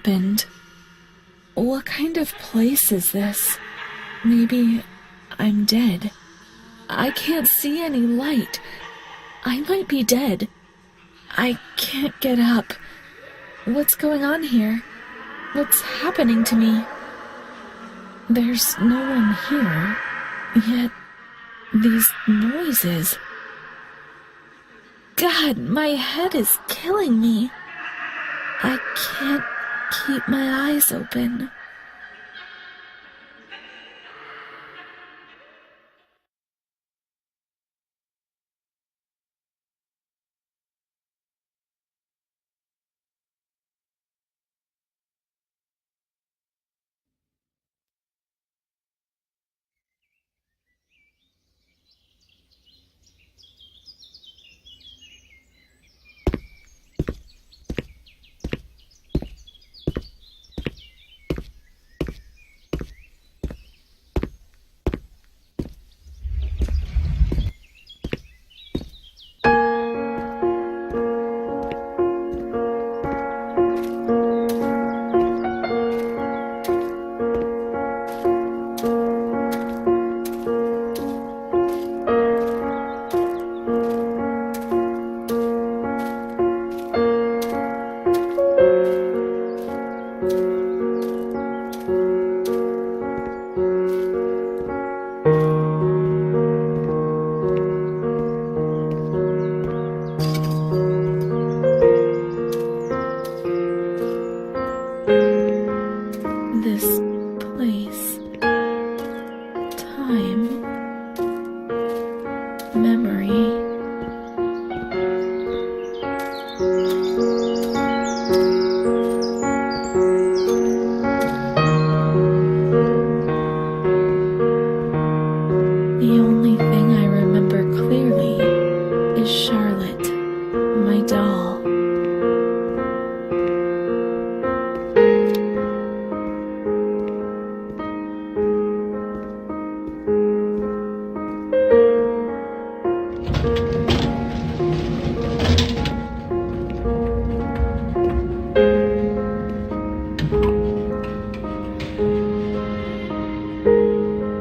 happened. What kind of place is this? Maybe I'm dead. I can't see any light. I might be dead. I can't get up. What's going on here? What's happening to me? There's no one here, yet these noises. God, my head is killing me. I can't keep my eyes open.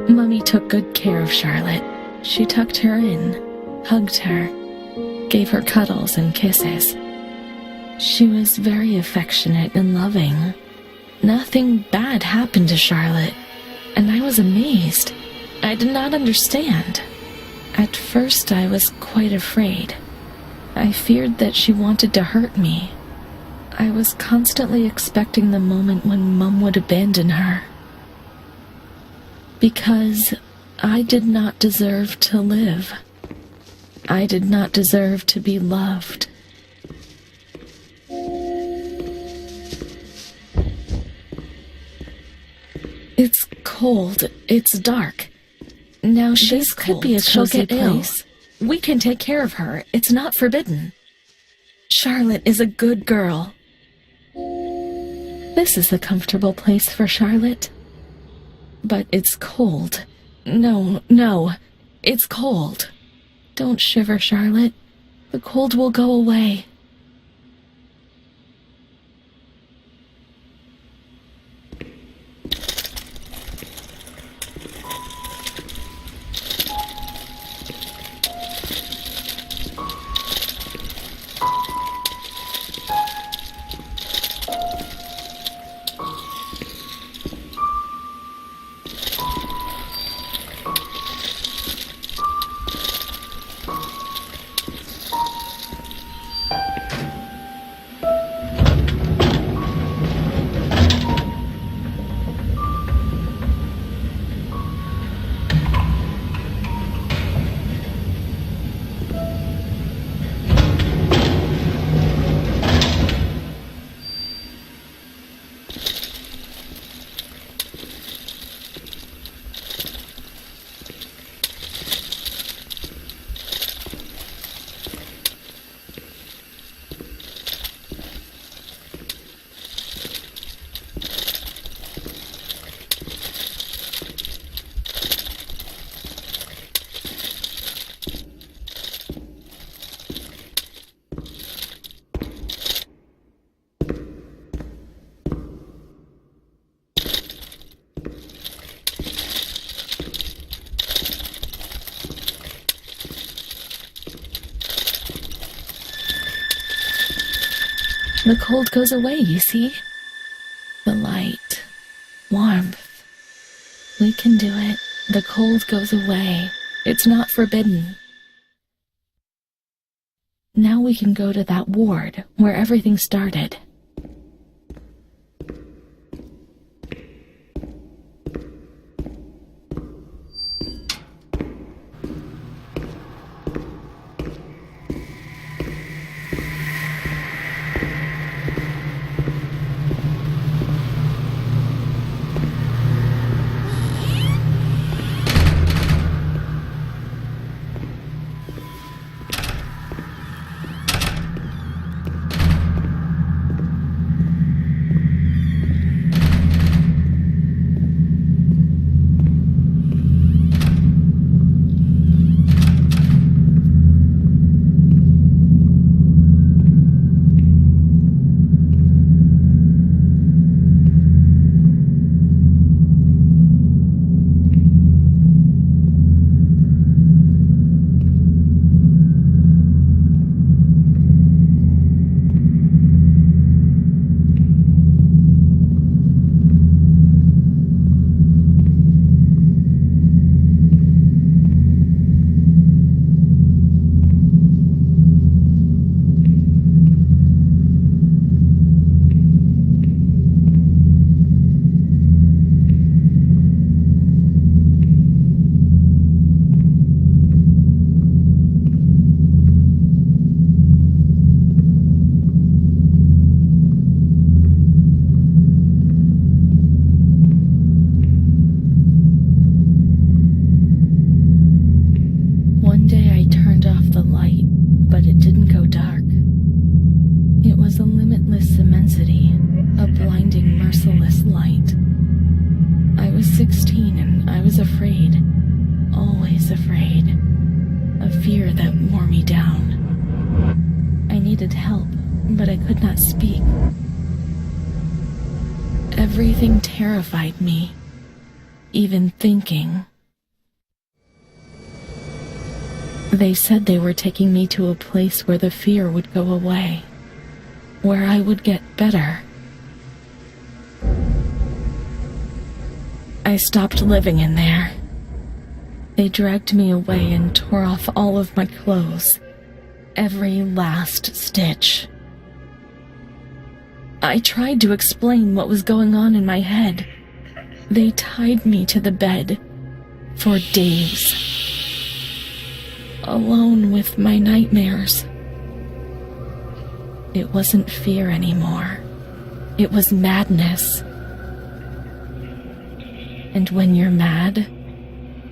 Mummy took good care of Charlotte. She tucked her in, hugged her, gave her cuddles and kisses. She was very affectionate and loving. Nothing bad happened to Charlotte, and I was amazed. I did not understand. At first I was quite afraid. I feared that she wanted to hurt me. I was constantly expecting the moment when Mum would abandon her. Because I did not deserve to live. I did not deserve to be loved. It's cold. It's dark. Now this could be a cozy place. We can take care of her. It's not forbidden. Charlotte is a good girl. This is a comfortable place for Charlotte. But it's cold. No. It's cold. Don't shiver, Charlotte. The cold will go away. The cold goes away, you see? The light. Warmth. We can do it. The cold goes away. It's not forbidden. Now we can go to that ward where everything started. One day I turned off the light, but it didn't go dark. It was a limitless immensity, a blinding, merciless light. I was 16 and I was afraid, always afraid, a fear that wore me down. I needed help, but I could not speak. Everything terrified me, even thinking. They said they were taking me to a place where the fear would go away, where I would get better. I stopped living in there. They dragged me away and tore off all of my clothes, every last stitch. I tried to explain what was going on in my head. They tied me to the bed for days, alone with my nightmares. It wasn't fear anymore. It was madness. And when you're mad,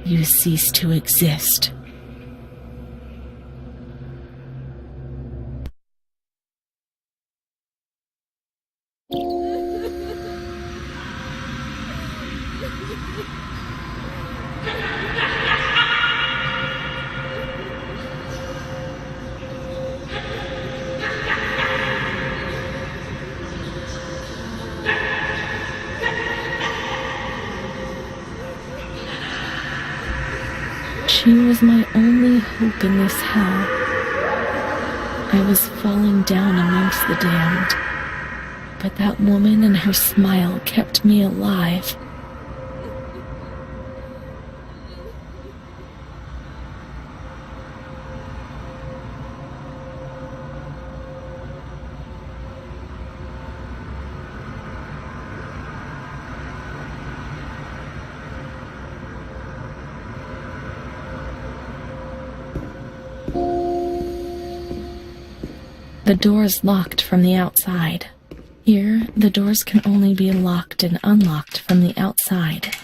you cease to exist. She was my only hope in this hell. I was falling down amongst the damned, but that woman and her smile kept me alive. The door's locked from the outside. Here, the doors can only be locked and unlocked from the outside.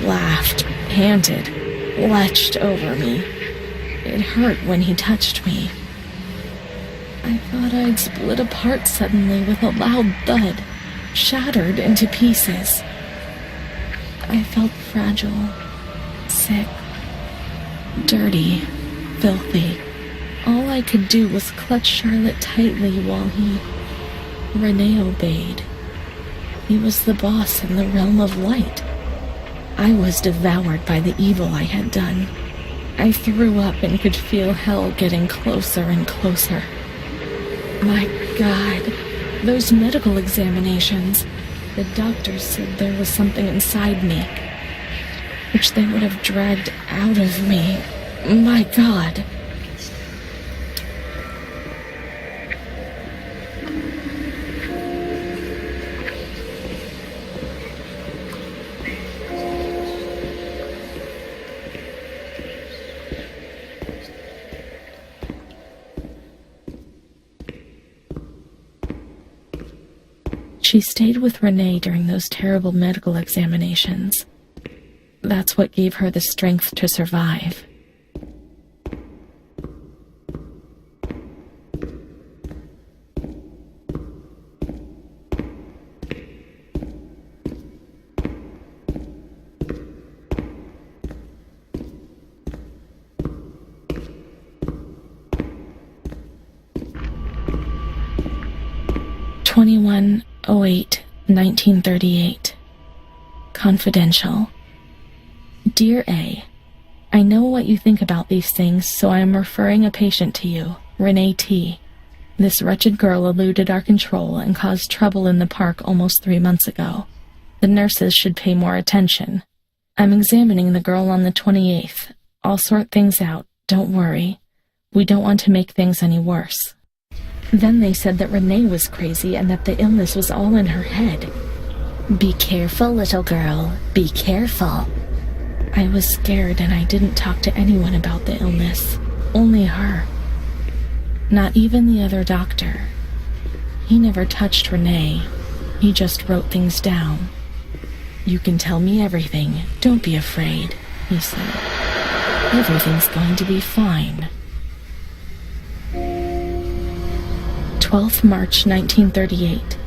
laughed, panted, lurched over me. It hurt when he touched me. I thought I'd split apart suddenly with a loud thud, shattered into pieces. I felt fragile, sick, dirty, filthy. All I could do was clutch Charlotte tightly while Renee obeyed. He was the boss in the realm of light. I was devoured by the evil I had done. I threw up and could feel hell getting closer and closer. My God, those medical examinations. The doctors said there was something inside me, which they would have dragged out of me. My God. She stayed with Renee during those terrible medical examinations. That's what gave her the strength to survive. (21 08 1938) Confidential. Dear A, I know what you think about these things, so I am referring a patient to you, Renee T. This wretched girl eluded our control and caused trouble in the park almost 3 months ago. The nurses should pay more attention. I'm examining the girl on the 28th. I'll sort things out, don't worry. We don't want to make things any worse. Then they said that Renee was crazy and that the illness was all in her head. Be careful, little girl. Be careful. I was scared and I didn't talk to anyone about the illness. Only her. Not even the other doctor. He never touched Renee. He just wrote things down. You can tell me everything. Don't be afraid, he said. Everything's going to be fine. 12th March 1938.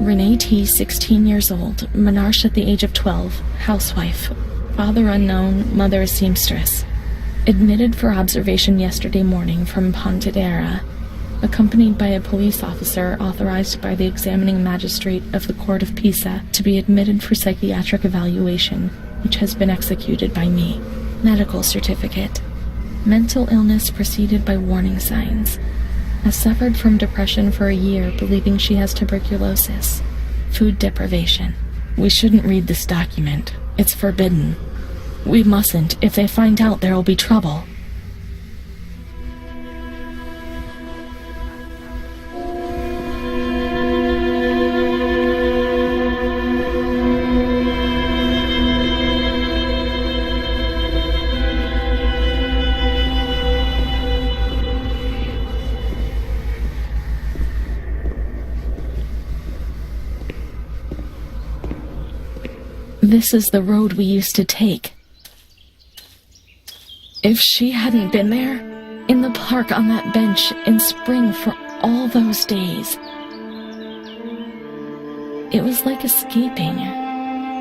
Renee T., 16 years old, Menarche at the age of 12, housewife, father unknown, mother a seamstress. Admitted for observation yesterday morning from Pontedera, accompanied by a police officer authorized by the examining magistrate of the Court of Pisa to be admitted for psychiatric evaluation, which has been executed by me. Medical certificate. Mental illness preceded by warning signs. Has suffered from depression for a year, believing she has tuberculosis. Food deprivation. We shouldn't read this document. It's forbidden. We mustn't. If they find out, there will be trouble. This is the road we used to take. If she hadn't been there, in the park on that bench in spring for all those days, it was like escaping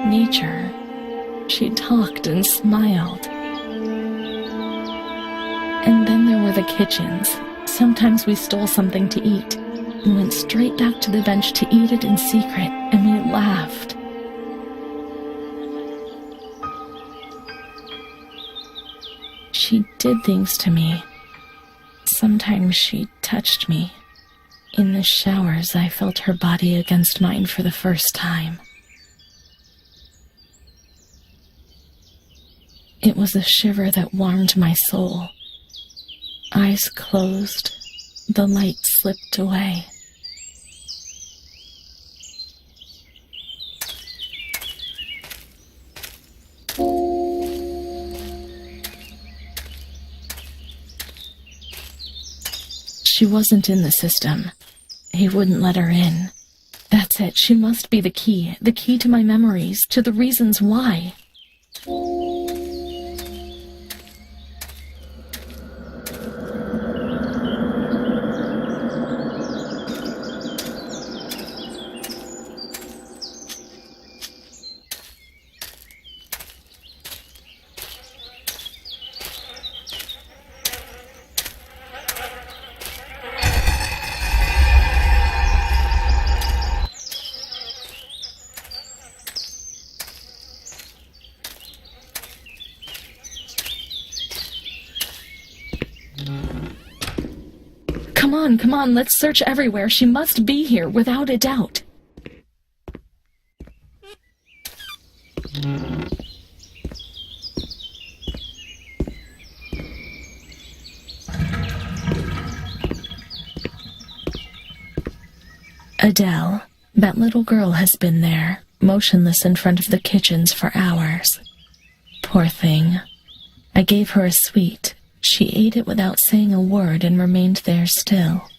nature. She talked and smiled. And then there were the kitchens. Sometimes we stole something to eat and went straight back to the bench to eat it in secret, and we laughed. She did things to me. Sometimes she touched me. In the showers, I felt her body against mine for the first time. It was a shiver that warmed my soul. Eyes closed, the light slipped away. She wasn't in the system. He wouldn't let her in. That's it. She must be the key to my memories, to the reasons why. Come on, let's search everywhere. She must be here, without a doubt. Adele, that little girl has been there, motionless in front of the kitchens for hours. Poor thing. I gave her a sweet. She ate it without saying a word and remained there still.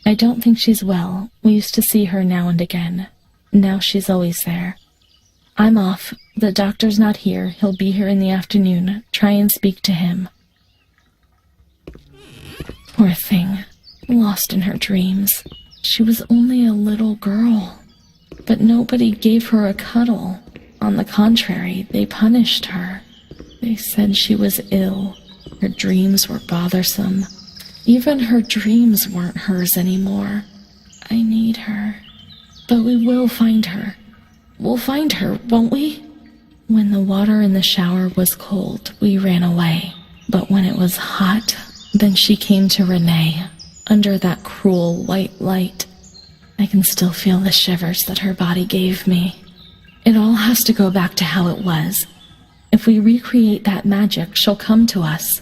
I don't think she's well. We used to see her now and again. Now she's always there. I'm off. The doctor's not here. He'll be here in the afternoon. Try and speak to him. Poor thing. Lost in her dreams. She was only a little girl. But nobody gave her a cuddle. On the contrary, they punished her. They said she was ill. Her dreams were bothersome. Even her dreams weren't hers anymore. I need her. But we will find her. We'll find her, won't we? When the water in the shower was cold, we ran away. But when it was hot, then she came to Renee, under that cruel white light. I can still feel the shivers that her body gave me. It all has to go back to how it was. If we recreate that magic, she'll come to us.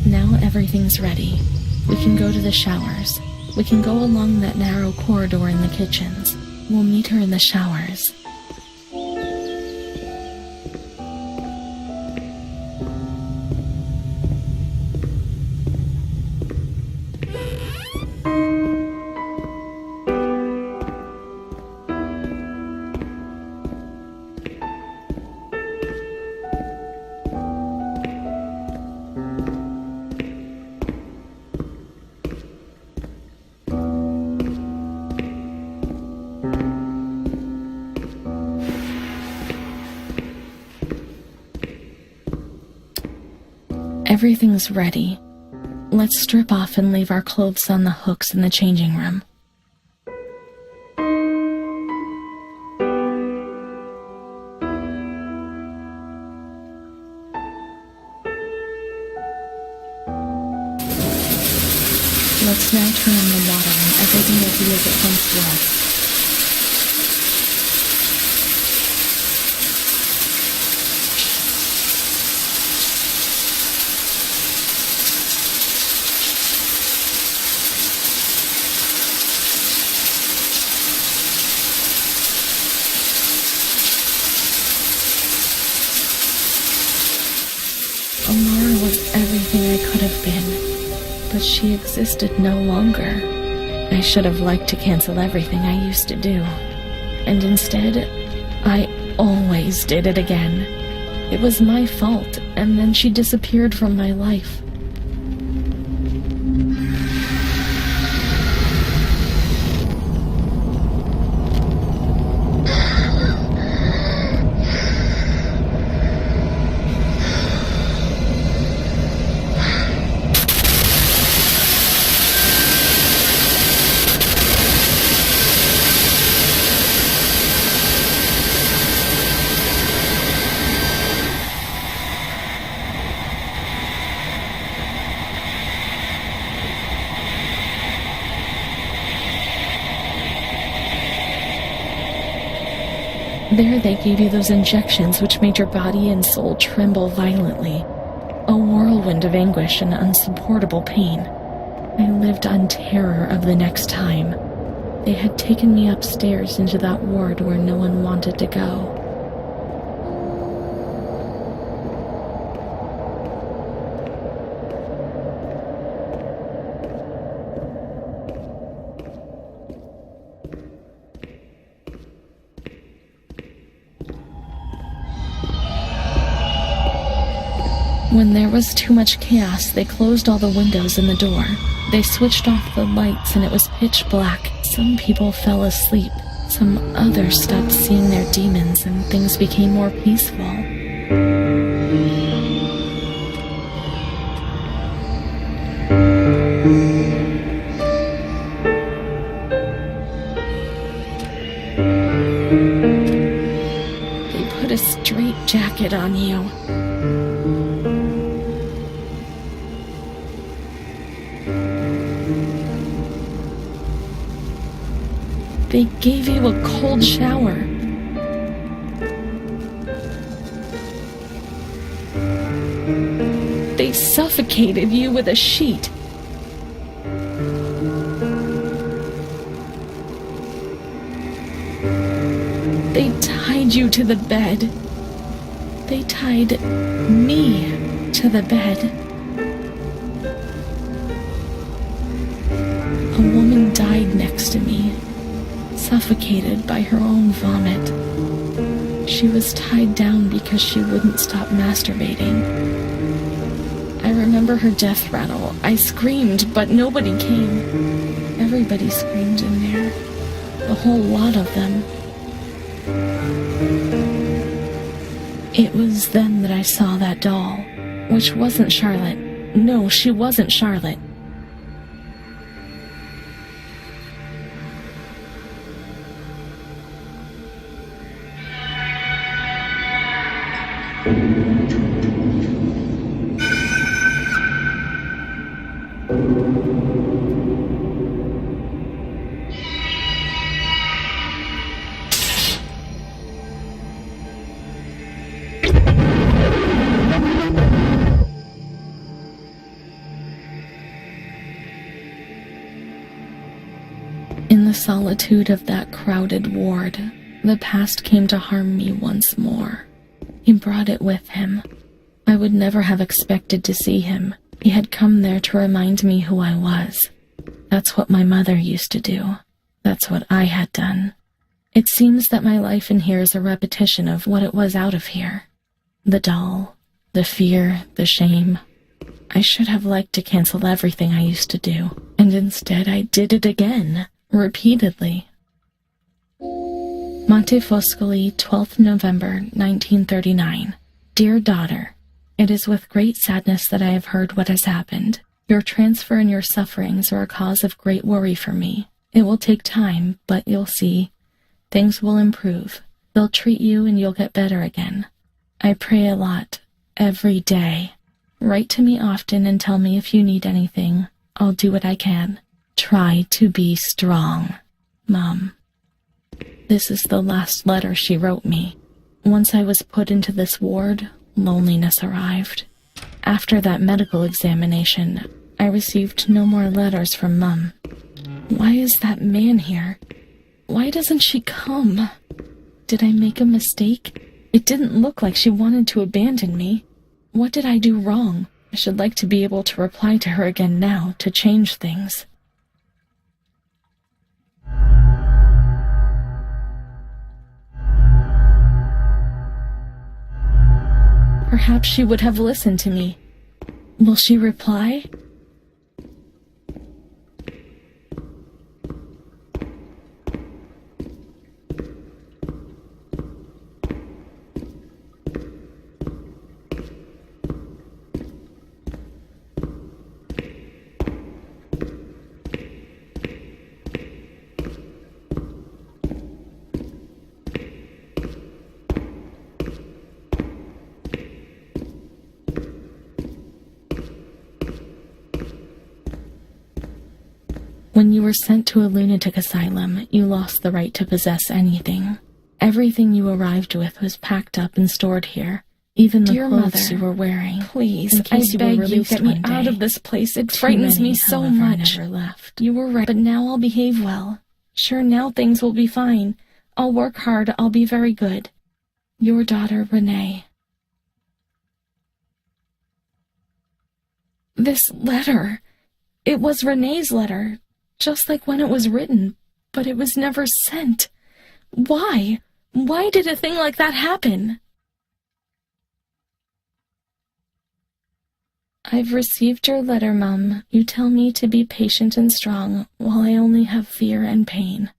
Now everything's ready. We can go to the showers. We can go along that narrow corridor in the kitchens. We'll meet her in the showers. Everything's ready. Let's strip off and leave our clothes on the hooks in the changing room. Let's now turn on the water and everything will be as it once was. Amara was everything I could have been, but she existed no longer. I should have liked to cancel everything I used to do, and instead, I always did it again. It was my fault, and then she disappeared from my life. There they gave you those injections which made your body and soul tremble violently. A whirlwind of anguish and unsupportable pain. I lived on terror of the next time. They had taken me upstairs into that ward where no one wanted to go. When there was too much chaos, they closed all the windows and the door. They switched off the lights and it was pitch black. Some people fell asleep. Some others stopped seeing their demons and things became more peaceful. straight jacket on you. They gave you a cold shower. They suffocated you with a sheet. They tied you to the bed. They tied me to the bed. A woman died next to me, suffocated by her own vomit. She was tied down because she wouldn't stop masturbating. I remember her death rattle. I screamed, but nobody came. Everybody screamed in there. A whole lot of them. It was then that I saw that doll, which wasn't Charlotte. No, she wasn't Charlotte. In the solitude of that crowded ward, the past came to harm me once more. He brought it with him. I would never have expected to see him. He had come there to remind me who I was. That's what my mother used to do. That's what I had done. It seems that my life in here is a repetition of what it was out of here. The doll, the fear, the shame. I should have liked to cancel everything I used to do, and instead I did it again. Repeatedly. Montefoscoli, 12th November, 1939. Dear daughter, it is with great sadness that I have heard what has happened. Your transfer and your sufferings are a cause of great worry for me. It will take time, but you'll see. Things will improve. They'll treat you and you'll get better again. I pray a lot, every day. Write to me often and tell me if you need anything. I'll do what I can. Try to be strong, Mom. This is the last letter she wrote me. Once I was put into this ward, loneliness arrived. After that medical examination, I received no more letters from Mom. Why is that man here? Why doesn't she come? Did I make a mistake? It didn't look like she wanted to abandon me. What did I do wrong? I should like to be able to reply to her again now, to change things. Perhaps she would have listened to me. Will she reply? When you were sent to a lunatic asylum, you lost the right to possess anything. Everything you arrived with was packed up and stored here, even the clothes you were wearing. Please, I beg you, get me out of this place. It frightens me so much. Never left. You were right, but now I'll behave well. Sure, now things will be fine. I'll work hard. I'll be very good. Your daughter, Renee. This letter. It was Renee's letter. Just like when it was written, but it was never sent. Why? Why did a thing like that happen? I've received your letter, Mum. You tell me to be patient and strong, while I only have fear and pain,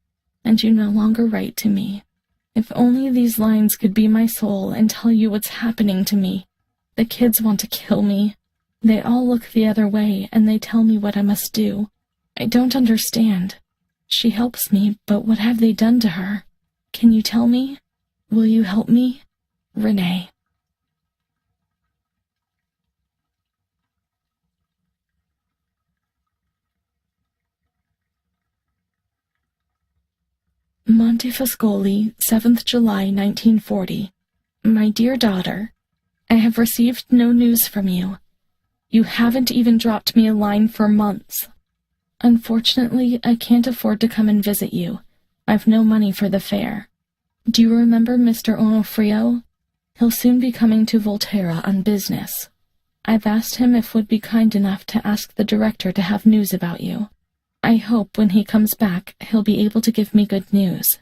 and you no longer write to me. If only these lines could be my soul and tell you what's happening to me. The kids want to kill me. They all look the other way, and they tell me what I must do. I don't understand. She helps me, but what have they done to her? Can you tell me? Will you help me? Renee. Montefascoli, 7th July, 1940. My dear daughter, I have received no news from you. You haven't even dropped me a line for months. Unfortunately, I can't afford to come and visit you. I've no money for the fare. Do you remember Mr. Onofrio? He'll soon be coming to Volterra on business. I've asked him if would be kind enough to ask the director to have news about you. I hope when he comes back, he'll be able to give me good news.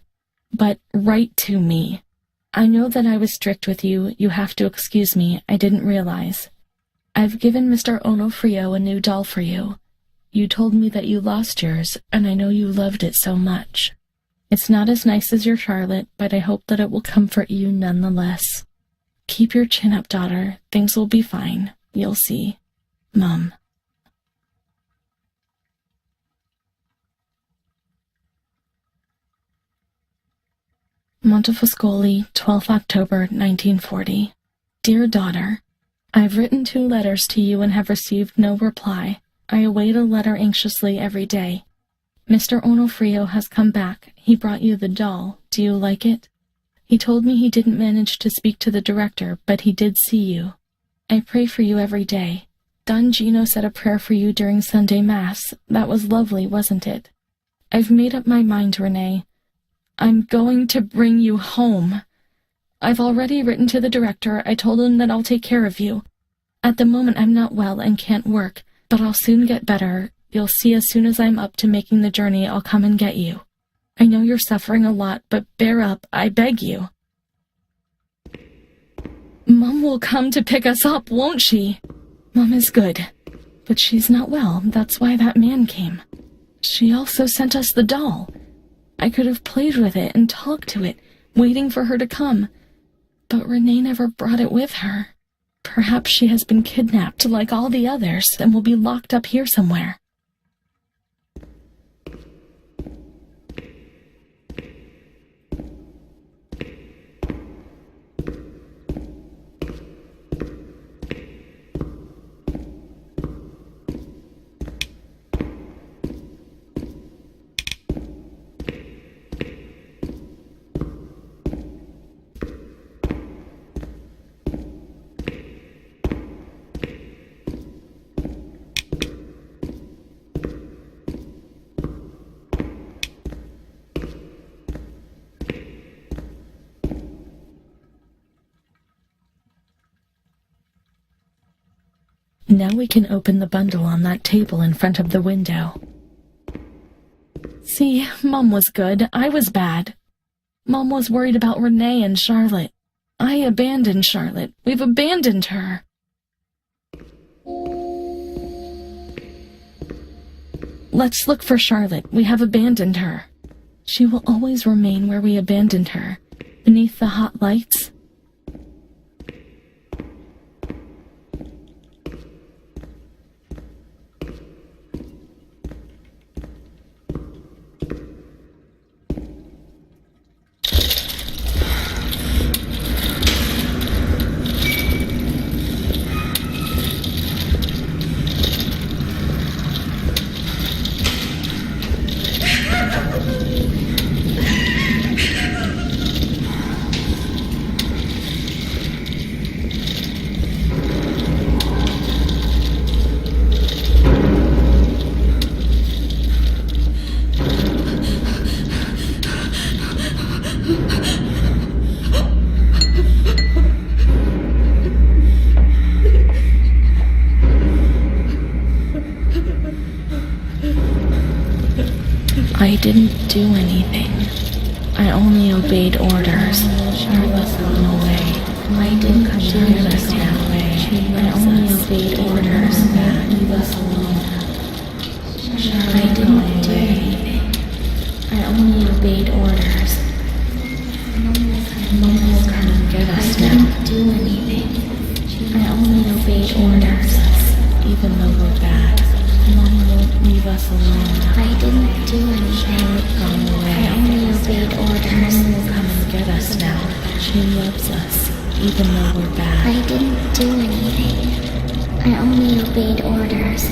But write to me. I know that I was strict with you. You have to excuse me. I didn't realize. I've given Mr. Onofrio a new doll for you. You told me that you lost yours, and I know you loved it so much. It's not as nice as your Charlotte, but I hope that it will comfort you nonetheless. Keep your chin up, daughter. Things will be fine. You'll see. Mom. Montefascoli, 12th October, 1940. Dear daughter, I've written 2 letters to you and have received no reply. I await a letter anxiously every day. Mr. Onofrio has come back. He brought you the doll. Do you like it? He told me he didn't manage to speak to the director, but he did see you. I pray for you every day. Don Gino said a prayer for you during Sunday Mass. That was lovely, wasn't it? I've made up my mind, Renee. I'm going to bring you home. I've already written to the director. I told him that I'll take care of you. At the moment I'm not well and can't work, but I'll soon get better. You'll see as soon as I'm up to making the journey, I'll come and get you. I know you're suffering a lot, but bear up, I beg you. Mom will come to pick us up, won't she? Mom is good, but she's not well. That's why that man came. She also sent us the doll. I could have played with it and talked to it, waiting for her to come. But Renee never brought it with her. Perhaps she has been kidnapped like all the others and will be locked up here somewhere. Now we can open the bundle on that table in front of the window. See, Mom was good. I was bad. Mom was worried about Renee and Charlotte. I abandoned Charlotte. We've abandoned her. Let's look for Charlotte. We have abandoned her. She will always remain where we abandoned her, beneath the hot lights. I didn't do anything. I only obeyed orders. Charlotte's gone away. I didn't do anything. I only obeyed orders. Leave us alone. I didn't do anything. I only obeyed orders. Mom will come and get us now. I didn't do anything. I only obeyed orders. Even though we're bad, Mom won't leave us alone. I didn't do anything. Charlotte gone away. I only obeyed orders. Mom will come and get us now. She loves us. even though we're bad. I didn't do anything. I only obeyed orders.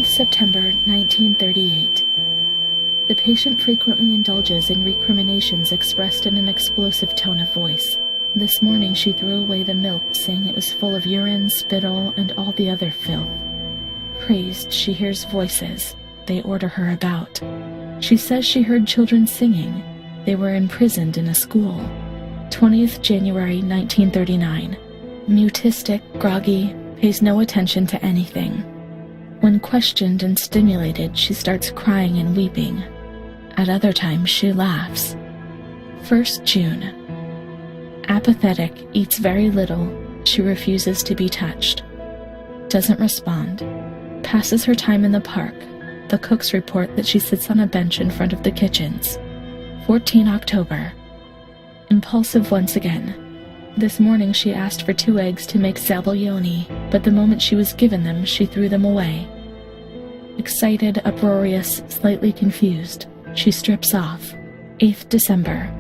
September 1938. The patient frequently indulges in recriminations expressed in an explosive tone of voice. This morning she threw away the milk, saying it was full of urine, spittle, and all the other filth. Crazed, she hears voices. They order her about. She says she heard children singing. They were imprisoned in a school. 20th January 1939. Mutistic, groggy, pays no attention to anything. When questioned and stimulated, she starts crying and weeping. At other times, she laughs. 1st June. Apathetic, eats very little. She refuses to be touched. Doesn't respond. Passes her time in the park. The cooks report that she sits on a bench in front of the kitchens. 14 October. Impulsive once again. This morning she asked for 2 eggs to make zabaione, but the moment she was given them, she threw them away. Excited, uproarious, slightly confused, she strips off. 8th December.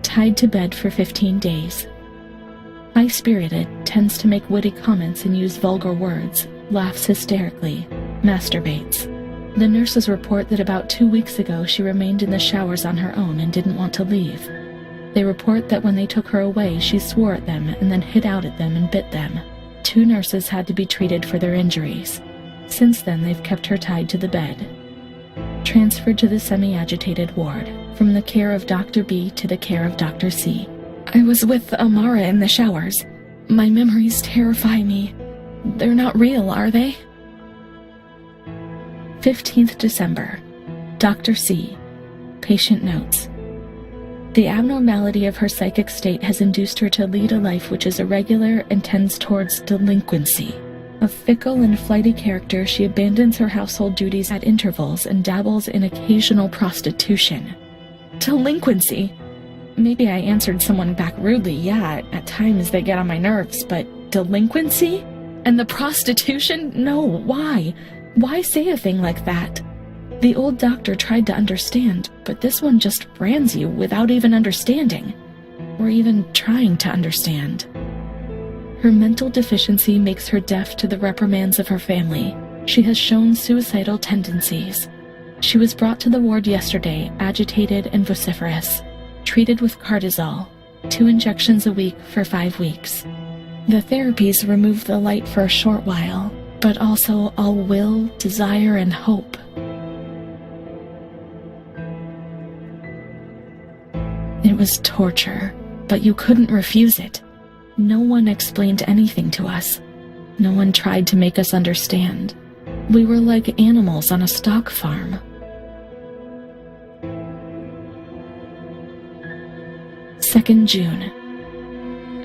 Tied to bed for 15 days. High-spirited, tends to make witty comments and use vulgar words, laughs hysterically, masturbates. The nurses report that about 2 weeks ago she remained in the showers on her own and didn't want to leave. They report that when they took her away, she swore at them and then hit out at them and bit them. 2 nurses had to be treated for their injuries. Since then, they've kept her tied to the bed. Transferred to the semi-agitated ward, from the care of Dr. B to the care of Dr. C. I was with Amara in the showers. My memories terrify me. They're not real, are they? 15th December. Dr. C. Patient notes. The abnormality of her psychic state has induced her to lead a life which is irregular and tends towards delinquency. A fickle and flighty character, she abandons her household duties at intervals and dabbles in occasional prostitution. Delinquency? Maybe I answered someone back rudely. Yeah, at times they get on my nerves, but delinquency? And the prostitution? No, why? Why say a thing like that? The old doctor tried to understand, but this one just brands you without even understanding, or even trying to understand. Her mental deficiency makes her deaf to the reprimands of her family. She has shown suicidal tendencies. She was brought to the ward yesterday, agitated and vociferous, treated with cortisol, 2 injections a week for 5 weeks. The therapies remove the light for a short while, but also all will, desire, and hope. It was torture, but you couldn't refuse it. No one explained anything to us. No one tried to make us understand. We were like animals on a stock farm. 2nd June.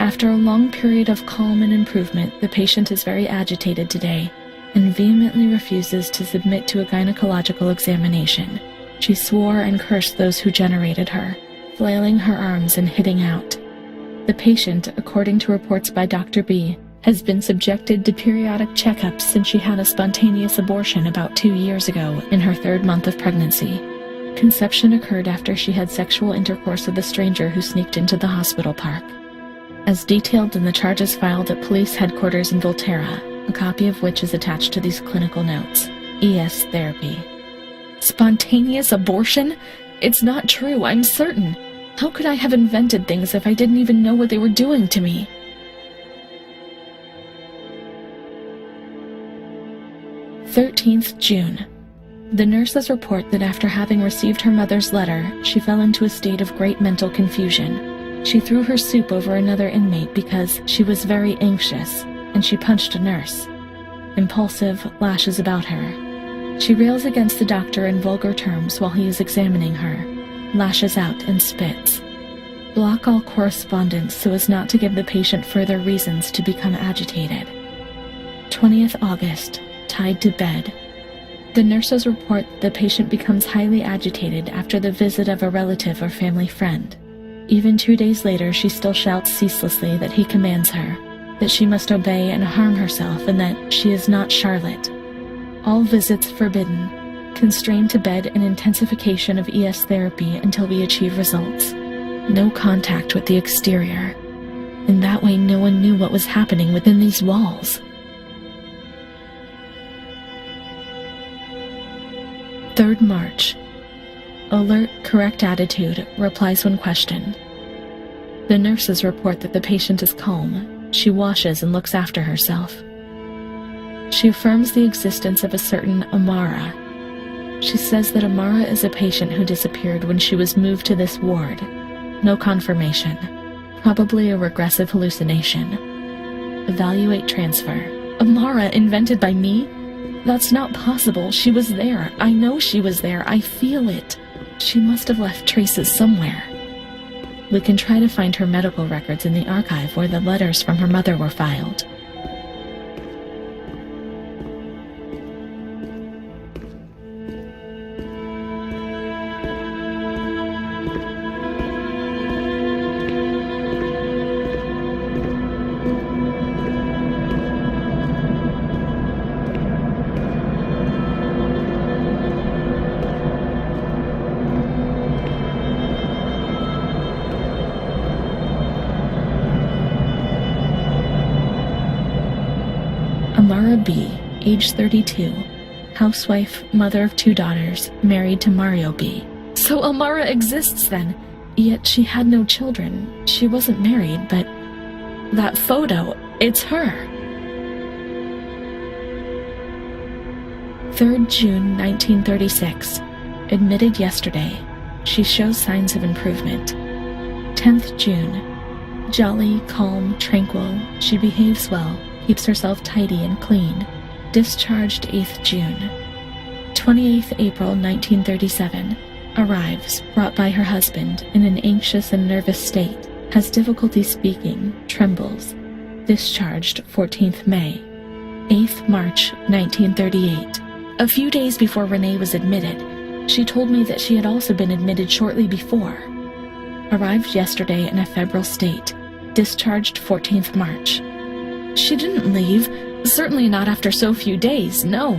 After a long period of calm and improvement, the patient is very agitated today and vehemently refuses to submit to a gynecological examination. She swore and cursed those who generated her, flailing her arms and hitting out. The patient, according to reports by Dr. B, has been subjected to periodic checkups since she had a spontaneous abortion about 2 years ago in her 3rd month of pregnancy. Conception occurred after she had sexual intercourse with a stranger who sneaked into the hospital park. As detailed in the charges filed at police headquarters in Volterra, a copy of which is attached to these clinical notes. ES therapy. Spontaneous abortion? It's not true, I'm certain. How could I have invented things if I didn't even know what they were doing to me? June 13th. The nurses report that after having received her mother's letter, she fell into a state of great mental confusion. She threw her soup over another inmate because she was very anxious, and she punched a nurse. Impulsive, lashes about her. She rails against the doctor in vulgar terms while he is examining her, lashes out and spits. Block all correspondence so as not to give the patient further reasons to become agitated. 20th August. Tied to bed. The nurses report the patient becomes highly agitated after the visit of a relative or family friend. Even 2 days later, she still shouts ceaselessly that he commands her, that she must obey and harm herself, and that she is not Charlotte. All visits forbidden. Constrained to bed and intensification of ES therapy until we achieve results. No contact with the exterior. In that way, no one knew what was happening within these walls. 3rd March. Alert, correct attitude, replies when questioned. The nurses report that the patient is calm. She washes and looks after herself. She affirms the existence of a certain Amara. She says that Amara is a patient who disappeared when she was moved to this ward. No confirmation. Probably a regressive hallucination. Evaluate transfer. Amara invented by me? That's not possible. She was there. I know she was there. I feel it. She must have left traces somewhere. We can try to find her medical records in the archive where the letters from her mother were filed. Amara B., age 32, housewife, mother of 2 daughters, married to Mario B. So Amara exists then, yet she had no children. She wasn't married, but that photo, it's her. 3rd June 1936, admitted yesterday. She shows signs of improvement. 10th June, jolly, calm, tranquil, she behaves well. Keeps herself tidy and clean. Discharged 8th June. 28th April 1937. Arrives, brought by her husband, in an anxious and nervous state. Has difficulty speaking, trembles. Discharged 14th May. 8th March 1938. A few days before Renee was admitted, she told me that she had also been admitted shortly before. Arrived yesterday in a febrile state. Discharged 14th March. She didn't leave. Certainly not after so few days, no.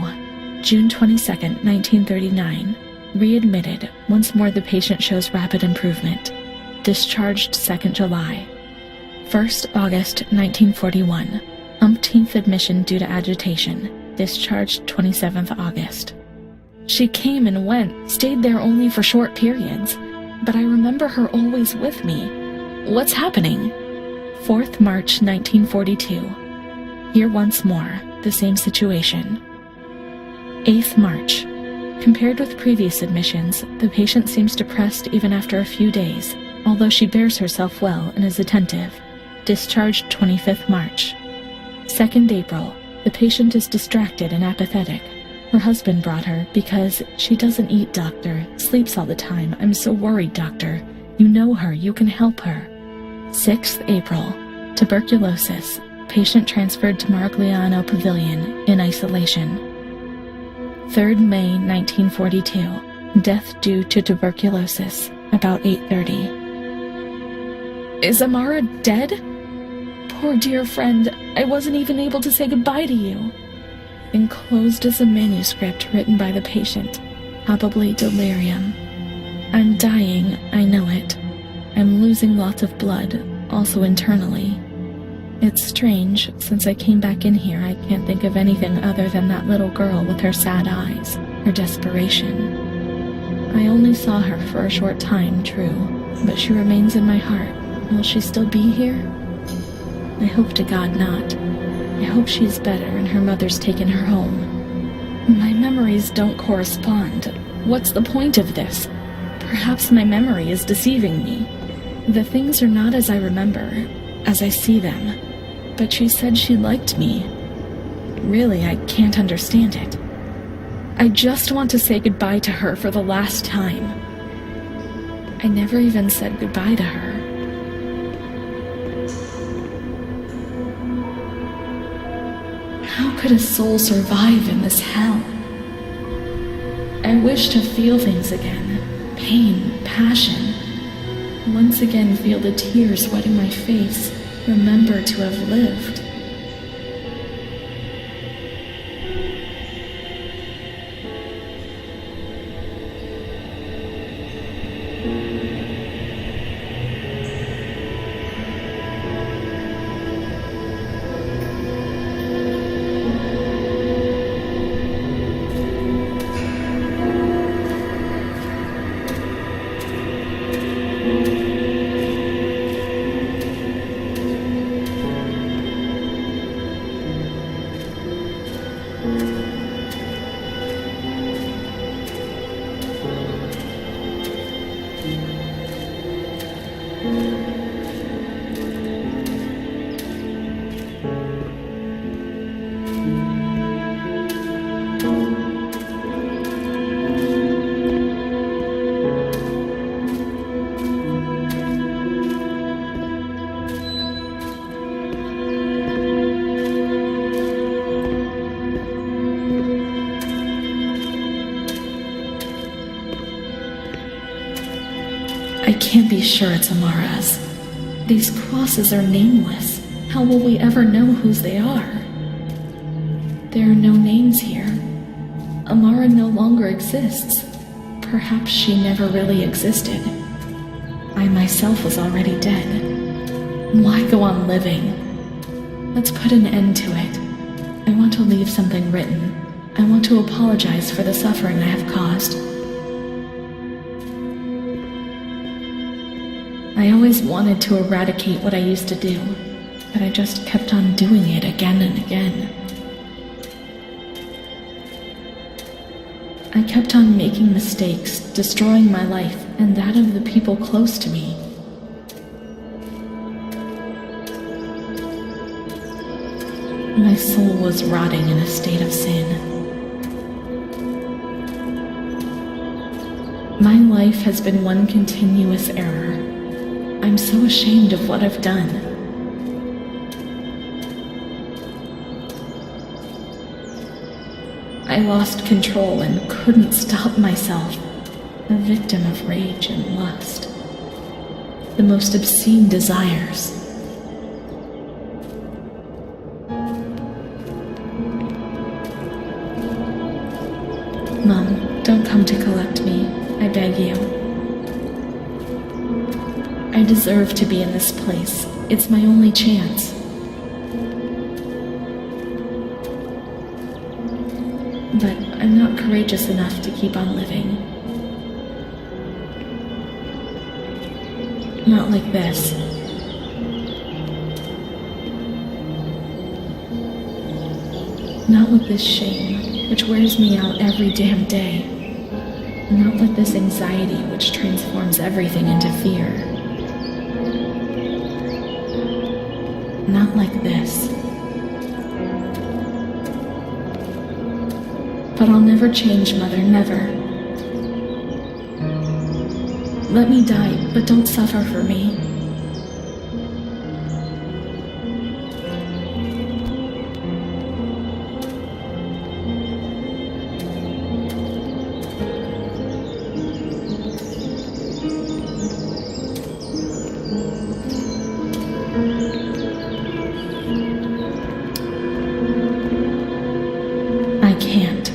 June 22nd, 1939. Readmitted. Once more the patient shows rapid improvement. Discharged 2nd July. 1st August, 1941. Umpteenth admission due to agitation. Discharged 27th August. She came and went, stayed there only for short periods. But I remember her always with me. What's happening? 4th March, 1942. Here once more, the same situation. 8th March. Compared with previous admissions, the patient seems depressed even after a few days, although she bears herself well and is attentive. Discharged 25th March. 2nd April. The patient is distracted and apathetic. Her husband brought her because she doesn't eat, doctor, sleeps all the time. I'm so worried, doctor. You know her, you can help her. 6th April. Tuberculosis. Patient transferred to Marigliano Pavilion in isolation. 3rd May 1942. Death due to tuberculosis, about 8:30. Is Amara dead? Poor dear friend, I wasn't even able to say goodbye to you. Enclosed is a manuscript written by the patient, probably delirium. I'm dying, I know it. I'm losing lots of blood, also internally. It's strange, since I came back in here I can't think of anything other than that little girl with her sad eyes, her desperation. I only saw her for a short time, true, but she remains in my heart. Will she still be here? I hope to God not. I hope she's better and her mother's taken her home. My memories don't correspond. What's the point of this? Perhaps my memory is deceiving me. The things are not as I remember, as I see them. But she said she liked me. Really, I can't understand it. I just want to say goodbye to her for the last time. I never even said goodbye to her. How could a soul survive in this hell? I wish to feel things again. Pain, passion. Once again feel the tears wetting my face. Remember to have lived. I can't be sure it's Amara's. These crosses are nameless. How will we ever know whose they are? There are no names here. Amara no longer exists. Perhaps she never really existed. I myself was already dead. Why go on living? Let's put an end to it. I want to leave something written. I want to apologize for the suffering I have caused. I always wanted to eradicate what I used to do, but I just kept on doing it again and again. I kept on making mistakes, destroying my life and that of the people close to me. My soul was rotting in a state of sin. My life has been one continuous error. I'm so ashamed of what I've done. I lost control and couldn't stop myself, a victim of rage and lust, the most obscene desires. Mom, don't come to collect me. I beg you. I deserve to be in this place. It's my only chance. But I'm not courageous enough to keep on living. Not like this. Not with this shame, which wears me out every damn day. Not with this anxiety, which transforms everything into fear. Not like this. But I'll never change, Mother, never. Let me die, but don't suffer for me. I can't.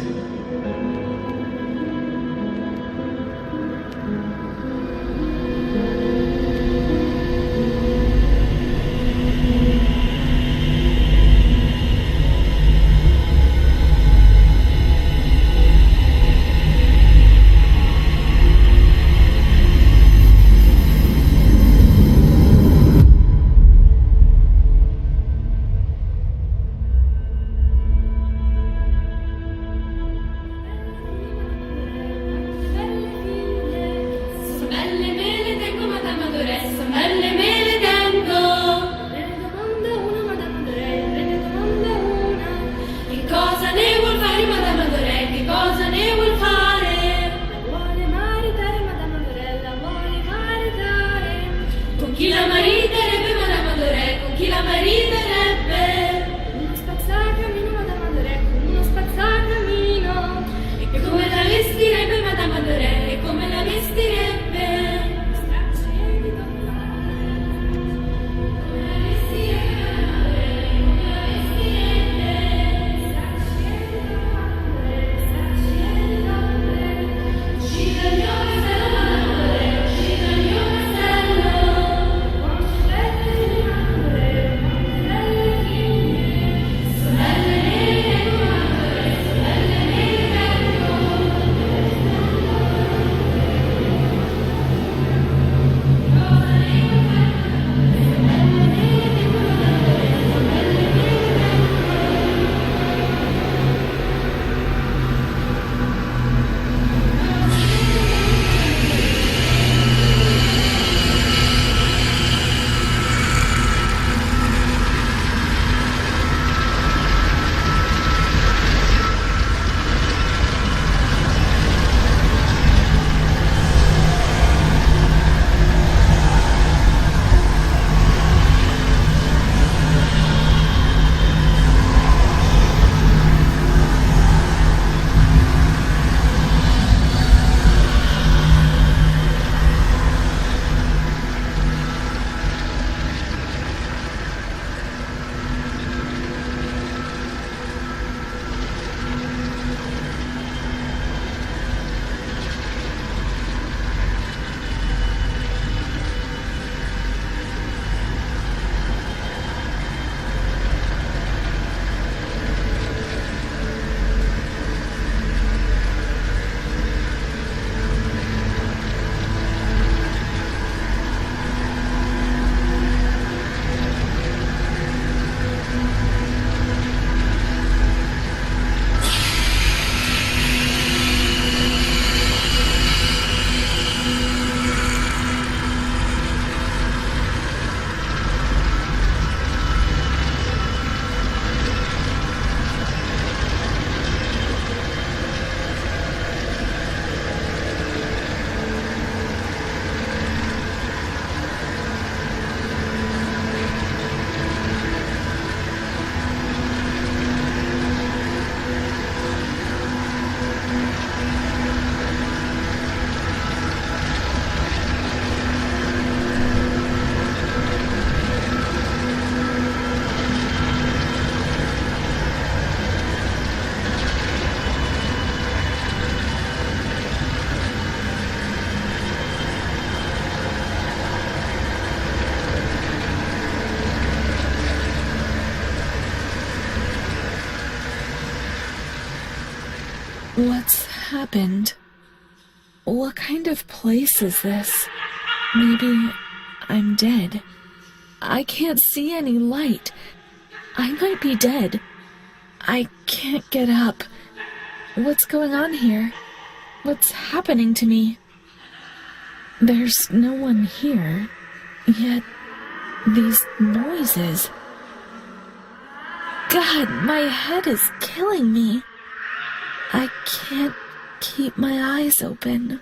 What's happened? What kind of place is this? Maybe I'm dead. I can't see any light. I might be dead. I can't get up. What's going on here? What's happening to me? There's no one here, yet these noises. God, my head is killing me. I can't keep my eyes open.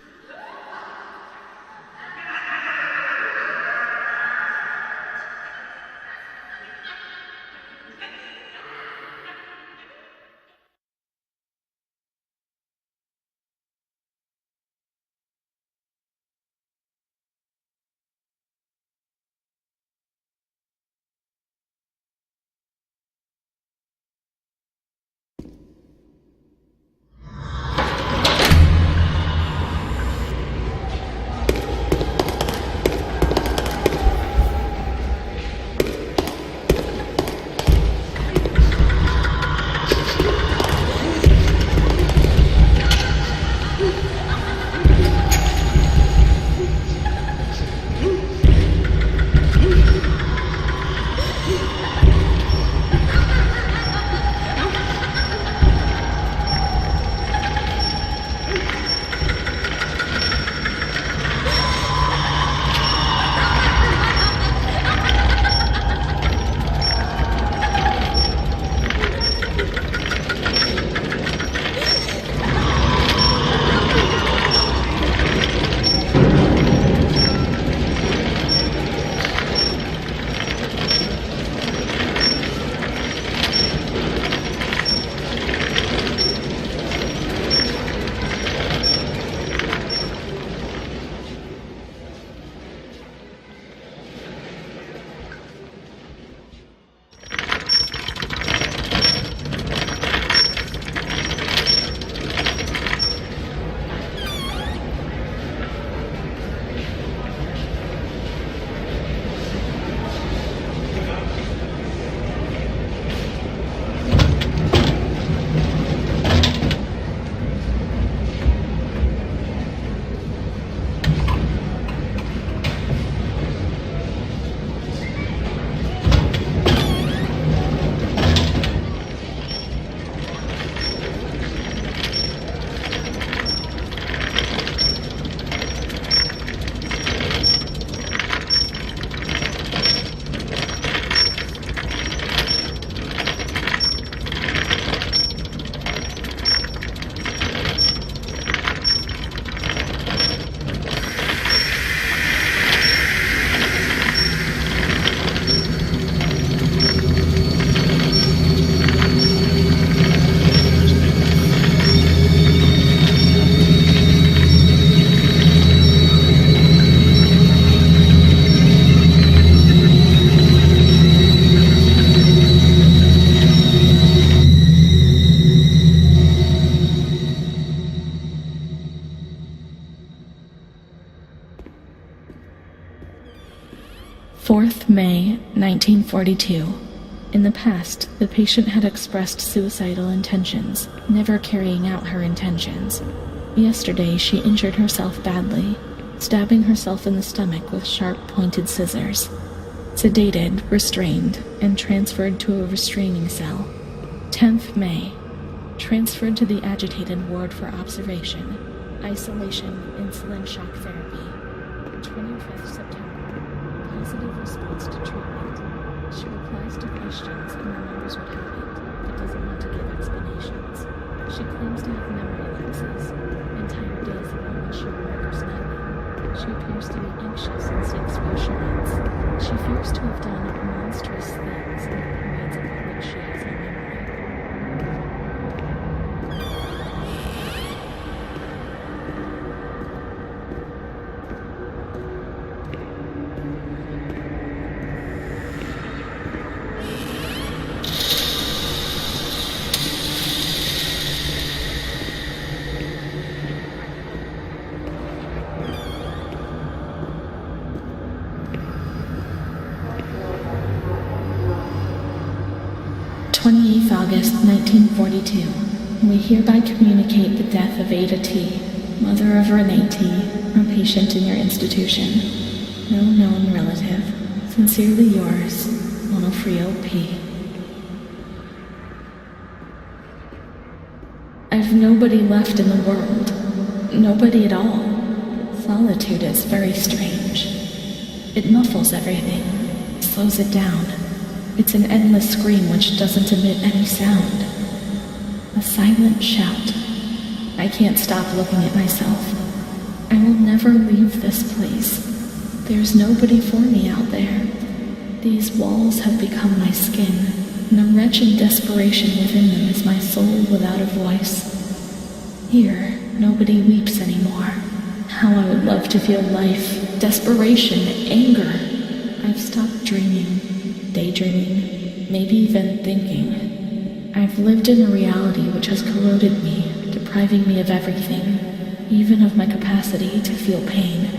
May 1942. In the past, the patient had expressed suicidal intentions, never carrying out her intentions. Yesterday, she injured herself badly, stabbing herself in the stomach with sharp, pointed scissors. Sedated, restrained, and transferred to a restraining cell. 10th May. Transferred to the agitated ward for observation, isolation, insulin shock therapy. 25th September. Positive response to treatment. She replies to questions and remembers what happened, but doesn't want to give explanations. She claims to have memory lapses, entire days upon which she remembers nothing. She appears to be anxious and seeks reassurance. She fears to have done monstrous things in the periods about which she has no memory. August 1942, We hereby communicate the death of Ada T., mother of Renee T., a patient in your institution. No known relative. Sincerely yours, Onofrio P. I've nobody left in the world. Nobody at all. Solitude is very strange. It muffles everything, slows it down. It's an endless scream which doesn't emit any sound. A silent shout. I can't stop looking at myself. I will never leave this place. There's nobody for me out there. These walls have become my skin, and the wretched desperation within them is my soul without a voice. Here, nobody weeps anymore. How I would love to feel life, desperation, anger. I've stopped dreaming, daydreaming, maybe even thinking. I've lived in a reality which has corroded me, depriving me of everything, even of my capacity to feel pain.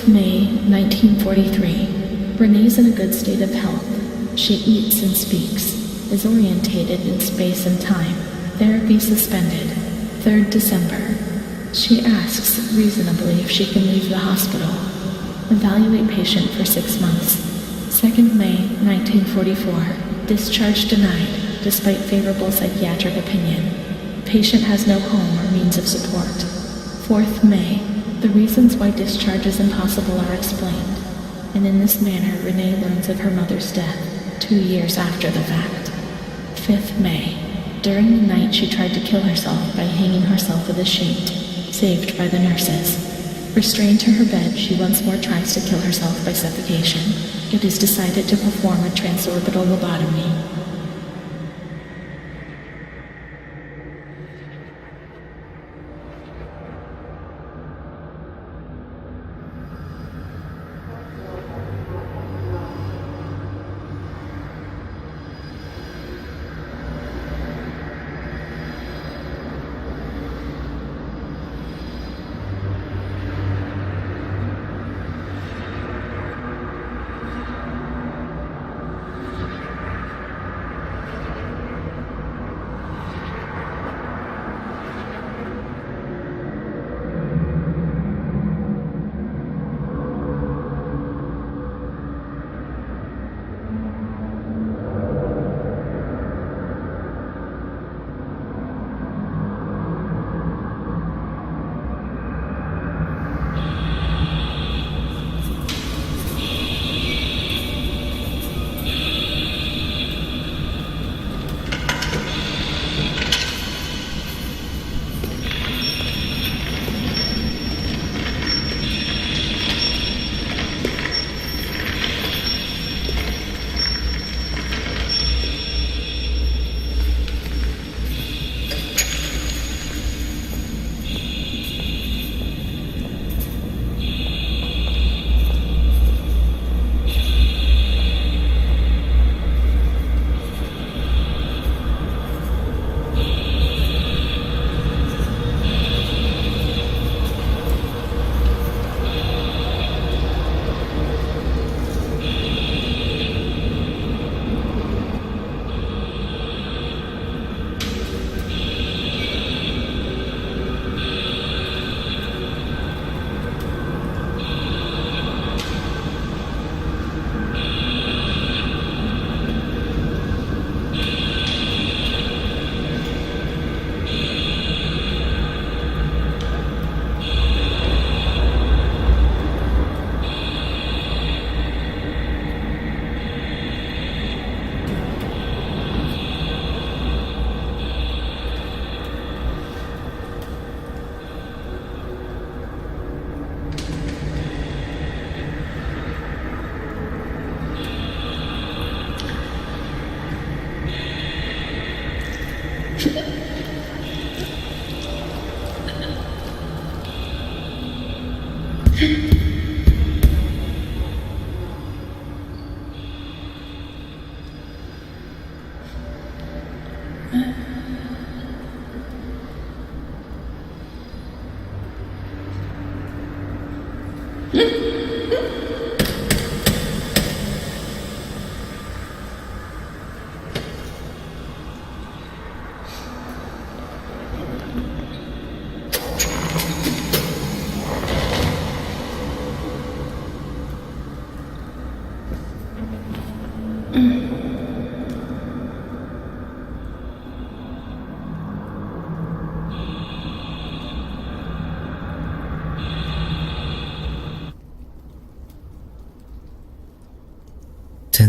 May 5th, 1943. Renee's in a good state of health. She eats and speaks, is orientated in space and time. Therapy suspended. 3rd December. She asks, reasonably, if she can leave the hospital. Evaluate patient for 6 months. 2nd May, 1944. Discharge denied, despite favorable psychiatric opinion. Patient has no home or means of support. 4th May. The reasons why discharge is impossible are explained, and in this manner Renee learns of her mother's death 2 years after the fact. 5th May. During the night she tried to kill herself by hanging herself with a sheet, saved by the nurses. Restrained to her bed, she once more tries to kill herself by suffocation. It is decided to perform a transorbital lobotomy.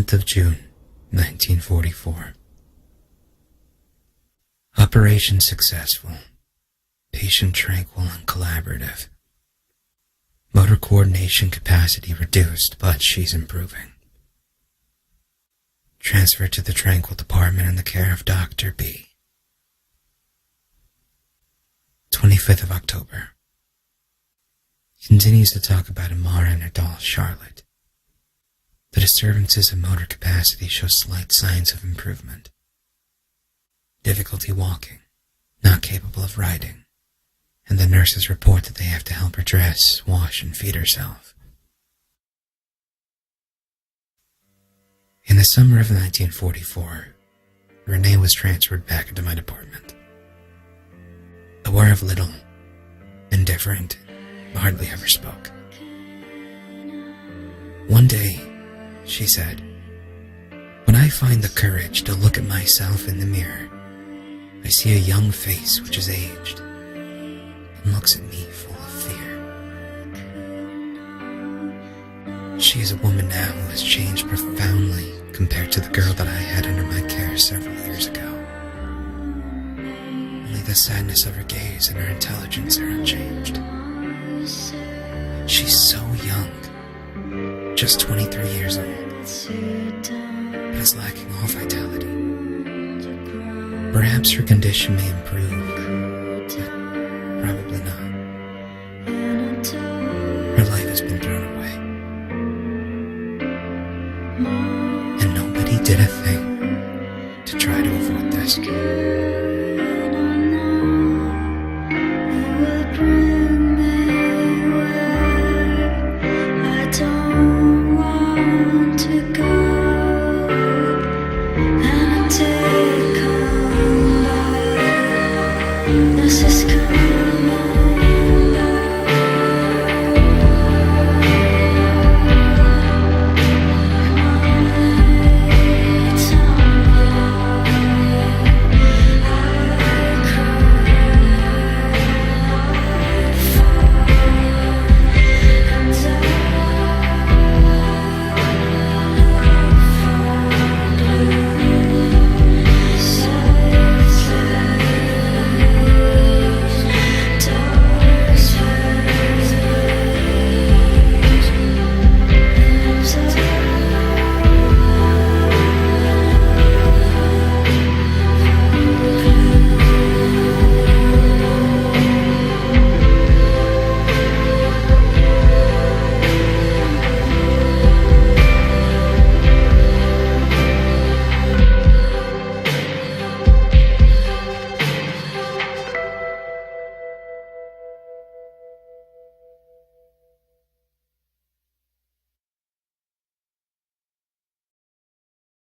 10th of June, 1944. Operation successful. Patient tranquil and collaborative. Motor coordination capacity reduced, but she's improving. Transferred to the tranquil department in the care of Dr. B. 25th of October. Continues to talk about Amara and her doll, Charlotte. The disturbances of motor capacity show slight signs of improvement. Difficulty walking, not capable of riding, and the nurses report that they have to help her dress, wash, and feed herself. In the summer of 1944, Renee was transferred back into my department. Aware of little, indifferent, hardly ever spoke. One day, she said, "When I find the courage to look at myself in the mirror, I see a young face which is aged and looks at me full of fear." She is a woman now who has changed profoundly compared to the girl that I had under my care several years ago. Only the sadness of her gaze and her intelligence are unchanged. She's so young, just 23 years old, but is lacking all vitality. Perhaps her condition may improve, but probably not. Her life has been thrown away, and nobody did a thing to try to avoid this. This is coming.